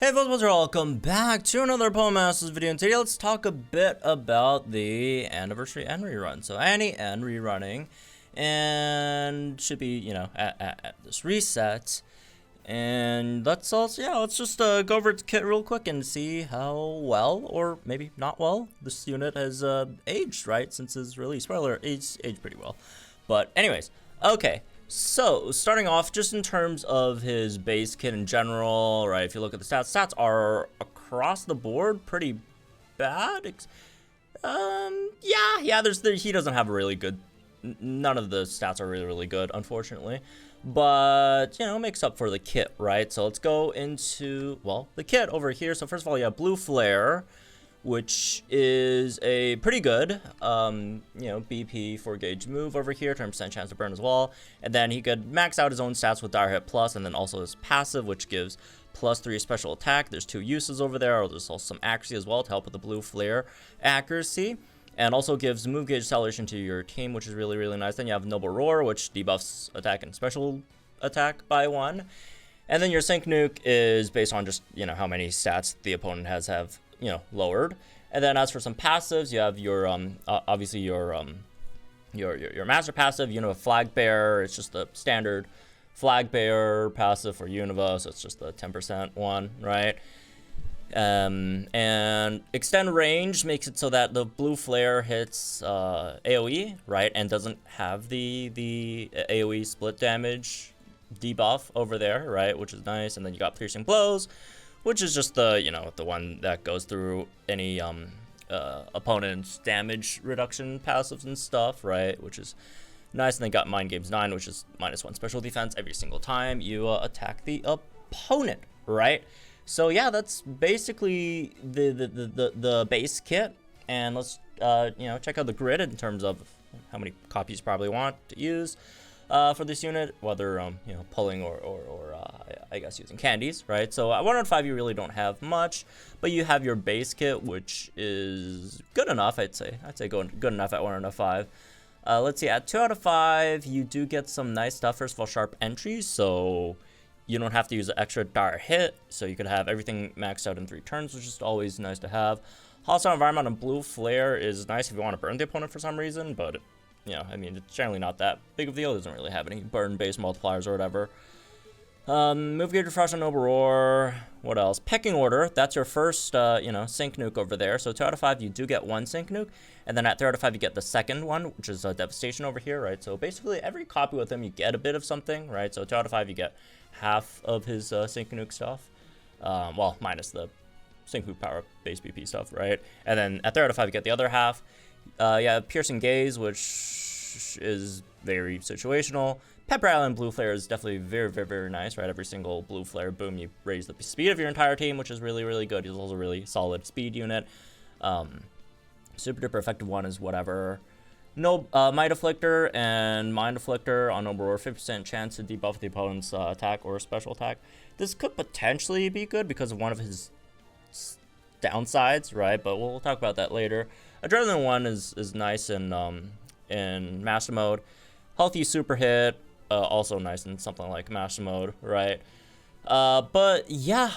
Hey folks, welcome back to another Poem Masters video, and today let's talk a bit about the anniversary Anni rerun. So Anni and rerunning, and should be, at this reset. And let's just go over its kit real quick and see how well, or maybe not well, this unit has aged, right, since its release. Spoiler, aged pretty well. But anyways, okay. So, starting off, just in terms of his base kit in general, right, if you look at the stats are across the board pretty bad. He doesn't have a really good, none of the stats are really good, unfortunately. But, makes up for the kit, right? So let's go into, well, the kit over here. So first of all, you have Blue Flare, which is a pretty good, BP 4 gauge move over here, 10% chance to burn as well. And then he could max out his own stats with Dire Hit Plus, and then also his passive, which gives +3 special attack. There's 2 uses over there. There's also some accuracy as well to help with the Blue Flare accuracy. And also gives move gauge acceleration to your team, which is really nice. Then you have Noble Roar, which debuffs attack and special attack by 1. And then your Sync Nuke is based on just, how many stats the opponent have lowered. And then as for some passives, you have your obviously your master passive, Unova Flag Bearer. It's just the standard Flag Bearer passive for Unova, so it's just the 10% one, right? And extend range makes it so that the Blue Flare hits AoE, right, and doesn't have the AoE split damage debuff over there, right, which is nice. And then you got Piercing Blows, which is just the the one that goes through any opponent's damage reduction passives and stuff, right, which is nice. And then got Mind Games 9, which is -1 special defense every single time you attack the opponent, right? So yeah, that's basically the base kit. And let's check out the grid in terms of how many copies you probably want to use for this unit, whether pulling or I guess using candies, right? So at 1 out of 5 you really don't have much, but you have your base kit, which is good enough. I'd say good enough at 1 out of 5. Let's see, at 2 out of 5 you do get some nice stuff. First of all, sharp entries, so you don't have to use an extra Dire Hit, so you could have everything maxed out in 3 turns, which is always nice to have. Hostile Environment and Blue Flare is nice if you want to burn the opponent for some reason, but it's generally not that big of a deal. It doesn't really have any burn-based multipliers or whatever. Move Gauge Refresh on Noble Roar. What else? Pecking Order. That's your first, Sync Nuke over there. So 2 out of 5, you do get 1 Sync Nuke. And then at 3 out of 5, you get the second one, which is Devastation over here, right? So basically, every copy with him, you get a bit of something, right? So 2 out of 5, you get half of his Sync Nuke stuff. Well, minus the Sync Nuke power base BP stuff, right? And then at 3 out of 5, you get the other half. Piercing Gaze, which is very situational. Pepper Island Blue Flare is definitely very nice, right? Every single Blue Flare, boom, you raise the speed of your entire team, which is really good. He's also a really solid speed unit. Super duper effective one is whatever. No, Might Afflictor and Mind Afflictor on Noble Roar, 50% chance to debuff the opponent's attack or special attack. This could potentially be good because of one of his downsides, right? But we'll talk about that later. Adrenaline 1 is nice in Master Mode. Healthy Super Hit, also nice in something like Master Mode, right? But yeah,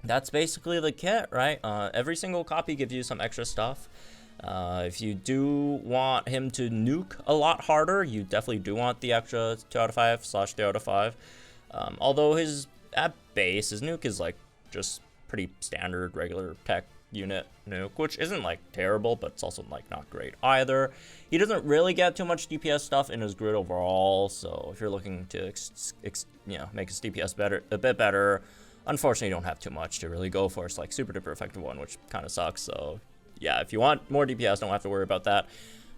that's basically the kit, right? Every single copy gives you some extra stuff. If you do want him to nuke a lot harder, you definitely do want the extra 2 out of 5 / 3 out of 5. Although at base, his nuke is like just pretty standard regular tech unit nuke, which isn't like terrible, but it's also like not great either. He doesn't really get too much DPS stuff in his grid overall, so if you're looking to make his DPS a bit better, unfortunately you don't have too much to really go for. It's like super duper effective one, which kind of sucks. So yeah, if you want more DPS, don't have to worry about that.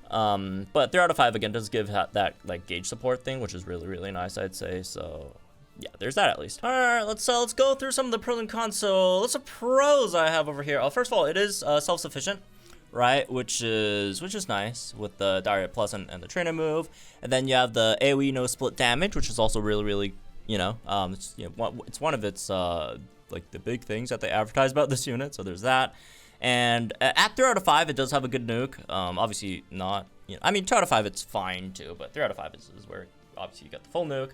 But 3 out of 5 again does give that like gauge support thing, which is really nice, I'd say. So yeah, there's that at least. All right, let's go through some of the pros and cons. So let's pros I have over here. First of all, it is self-sufficient, right? Which is nice with the Dire Hit Plus and the Trainer move. And then you have the AoE no split damage, which is also really it's one of its like the big things that they advertise about this unit. So there's that. And at 3 out of 5, it does have a good nuke. Obviously not. 2 out of 5 it's fine too, but 3 out of 5 is where obviously you get the full nuke.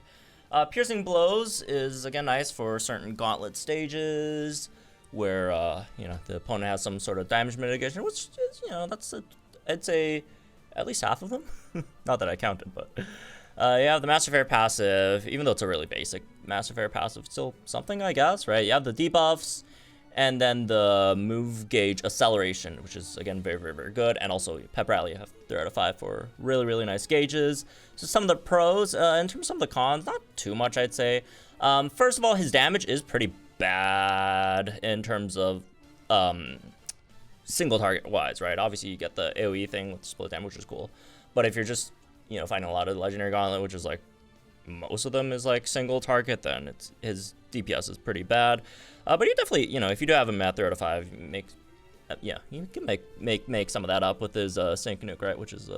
Piercing Blows is, again, nice for certain gauntlet stages where, the opponent has some sort of damage mitigation, which is, I'd say at least half of them. Not that I counted, but you have the Masterfair passive, even though it's a really basic Masterfair passive, still something, I guess, right? You have the debuffs, and then the move gauge acceleration, which is, again, very, very, very good. And also, Pep Rally, you have 3 out of 5 for really, really nice gauges. So some of the pros, in terms of some of the cons, not too much, I'd say. First of all, his damage is pretty bad in terms of single target wise, right? Obviously, you get the AoE thing with split damage, which is cool. But if you're just, fighting a lot of Legendary Gauntlet, which is like, most of them is like single target, then his DPS is pretty bad. But you definitely, if you do have him at 3 out of 5, you can make some of that up with his sync nuke, right? Which is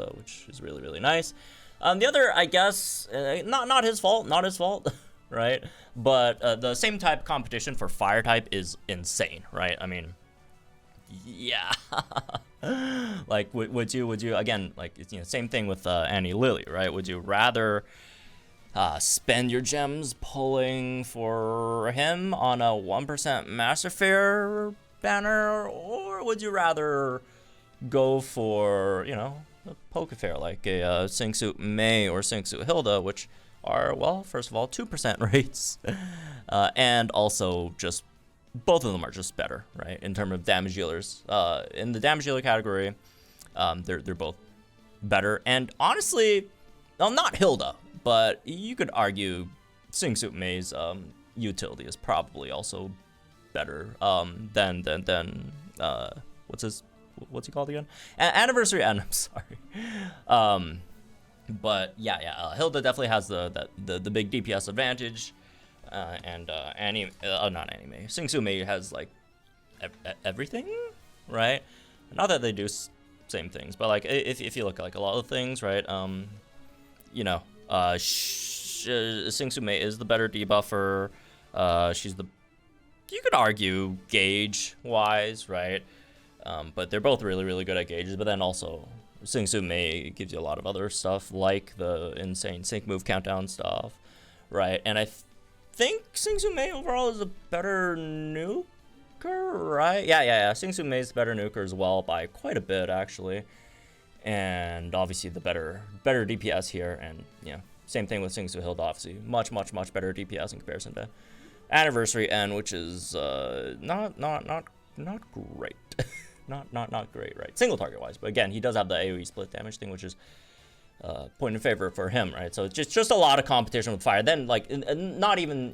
really, really nice. The other, I guess, not his fault, right? But the same type competition for fire type is insane, right? I mean, yeah. Like, would you again, like, same thing with Annie Lily, right? Would you rather spend your gems pulling for him on a 1% Masterfair banner, or would you rather go for, a Pokefair like a Singsuit Mei or Singsuit Hilda, which are, well, first of all, 2% rates, and also just both of them are just better, right? In terms of damage dealers, in the damage dealer category, they're both better, and honestly, well, not Hilda, but you could argue Singsuit Mei's utility is probably also better than what's he called again? Anniversary N. I'm sorry. But yeah, Hilda definitely has the big DPS advantage, and Annie, not Annie Mei. Singsuit Mei has like everything, right? Not that they do same things, but like if you look at like a lot of things, right? Singsuit Mei is the better debuffer. You could argue gauge wise, right? But they're both really, really good at gauges. But then also, Singsuit Mei gives you a lot of other stuff, like the insane sync move countdown stuff, right? And I think Singsuit Mei overall is a better nuker, right? Yeah. Singsuit Mei is the better nuker as well by quite a bit, actually. And obviously the better DPS here, and same thing with Singsuit Hilda, obviously much better DPS in comparison to Anniversary N, which is not great. not great, right? Single target wise, but again, he does have the AoE split damage thing, which is point in favor for him, right? So it's just a lot of competition with fire. Then like not even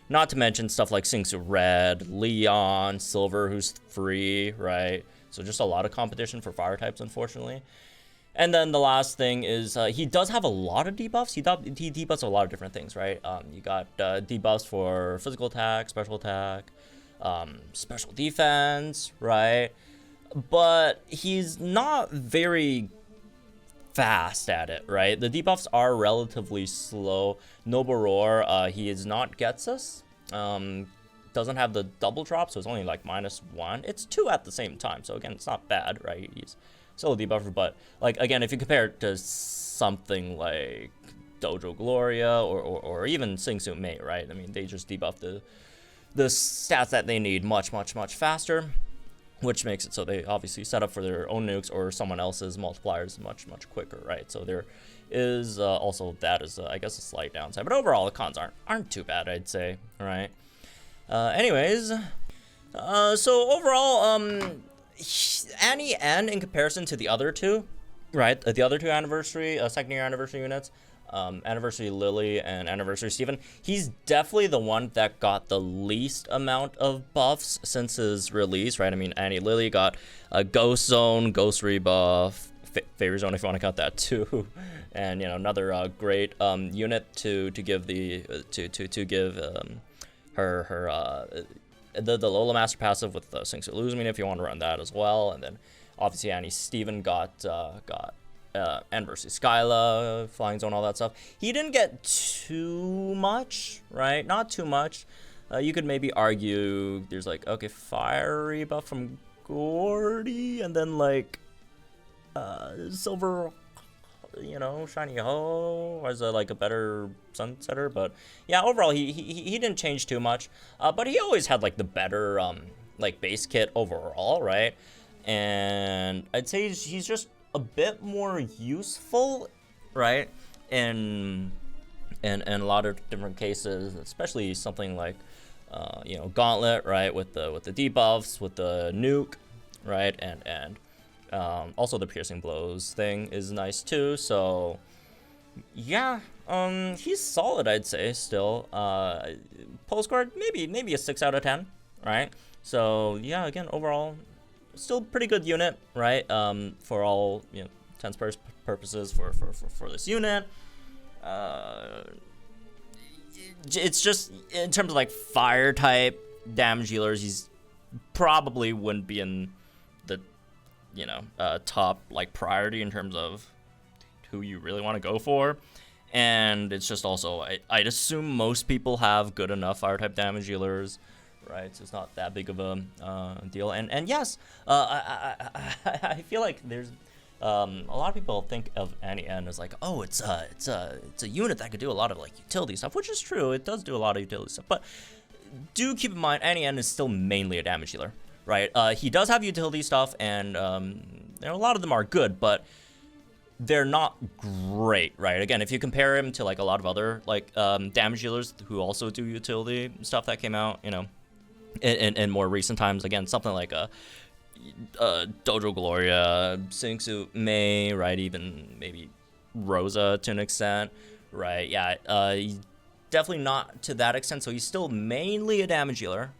not to mention stuff like Singsuit Red, Leon, Silver, who's free, right? So just a lot of competition for fire types, unfortunately. And then the last thing is he does have a lot of debuffs. He debuffs a lot of different things, right? You got debuffs for physical attack, special attack, special defense, right? But he's not very fast at it, right? The debuffs are relatively slow. Noble Roar, he is not Getsus. Doesn't have the double drop, so it's only like -1. It's 2 at the same time, so again, it's not bad, right? He's still a debuffer, but like again, if you compare it to something like Dojo Gloria or even Singsuit Mei, right? I mean, they just debuff the stats that they need much faster, which makes it so they obviously set up for their own nukes or someone else's multipliers much quicker, right? So there is also that is I guess a slight downside, but overall the cons aren't too bad, I'd say, right? Anyways, so overall, Annie N in comparison to the other two, right? The other two second year anniversary units, Anniversary Lily and Anniversary Steven, he's definitely the one that got the least amount of buffs since his release, right? I mean, Annie Lily got a Ghost Zone, Ghost Rebuff, Favor Zone if you want to count that too, and another great unit to give the Lola Master passive with the Singsuit Luzmin if you want to run that as well. And then obviously Annie Steven got Anniversary Skyla, Flying Zone, all that stuff. He didn't get too much, right? Not too much. You could maybe argue there's like, okay, fiery buff from Gordy, and then like Silver you know, Shiny Ho as like a better Sunsetter, but yeah, overall he didn't change too much. But he always had like the better like base kit overall, right? And I'd say he's just a bit more useful, right? In a lot of different cases, especially something like you know, Gauntlet, right, with the debuffs, with the nuke, right, and also the piercing blows thing is nice too. So yeah, he's solid, I'd say. Still, postcard maybe a 6 out of 10, right? So yeah, again, overall, still pretty good unit, right? For all, you know, intents purposes for this unit. It's just in terms of like fire type damage dealers, he's probably wouldn't be in the, you know, top like priority in terms of who you really want to go for. And it's just also, I'd assume most people have good enough fire type damage dealers, right? So it's not that big of a deal. And yes, I feel like there's a lot of people think of Anni as like, oh, it's a unit that could do a lot of like utility stuff, which is true. It does do a lot of utility stuff, but do keep in mind Anni is still mainly a damage dealer, right? He does have utility stuff, and you know, a lot of them are good, but they're not great, right? Again, if you compare him to like a lot of other like damage dealers who also do utility stuff that came out, you know, in more recent times, again, something like a Dojo Gloria, Singsu Mei, right? Even maybe Rosa to an extent, right? Yeah, he's definitely not to that extent. So he's still mainly a damage dealer,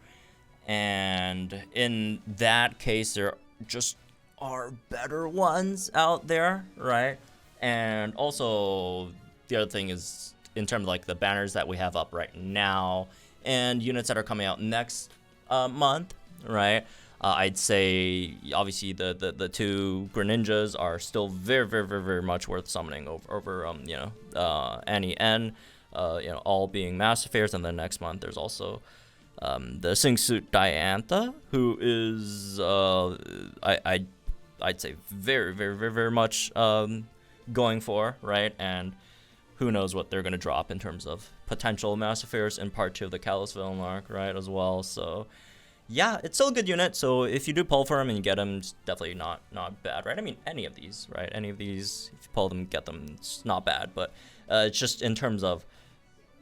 and in that case, there just are better ones out there, right? And also, the other thing is in terms of like the banners that we have up right now and units that are coming out next month, right? I'd say obviously the two Greninjas are still very much worth summoning over you know, Anni N, you know, all being Masterfairs, and then next month there's also the Singsuit Diantha, who is I'd say very much going for, right? And who knows what they're gonna drop in terms of potential Masterfairs in part 2 of the Calyxville arc, right, as well. So yeah, it's still a good unit, so if you do pull for him and you get him, it's definitely not bad, right? I mean, any of these, right? Any of these, if you pull them, get them, it's not bad, but it's just in terms of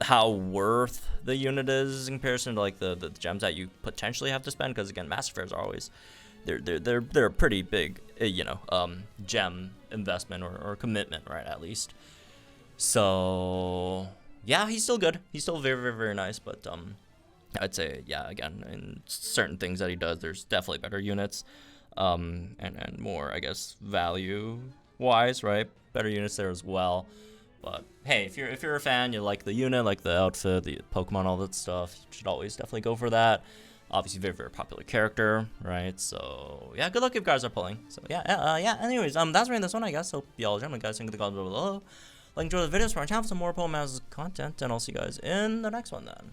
how worth the unit is in comparison to like the gems that you potentially have to spend, because again, Masterfairs are always, they're a pretty big, you know, gem investment or commitment, right, at least. So yeah, he's still good. He's still very nice, but I'd say, yeah, again, in certain things that he does, there's definitely better units, and more, I guess, value-wise, right? Better units there as well. But hey, if you're a fan, you like the unit, like the outfit, the Pokemon, all that stuff, you should always definitely go for that. Obviously, very popular character, right? So yeah, good luck if you guys are pulling. So yeah. Anyways, that's right. This one, I guess. Hope y'all enjoy. Guys, think of the comments below. Like, enjoy the videos for our channel for some more Pokemon content, and I'll see you guys in the next one then.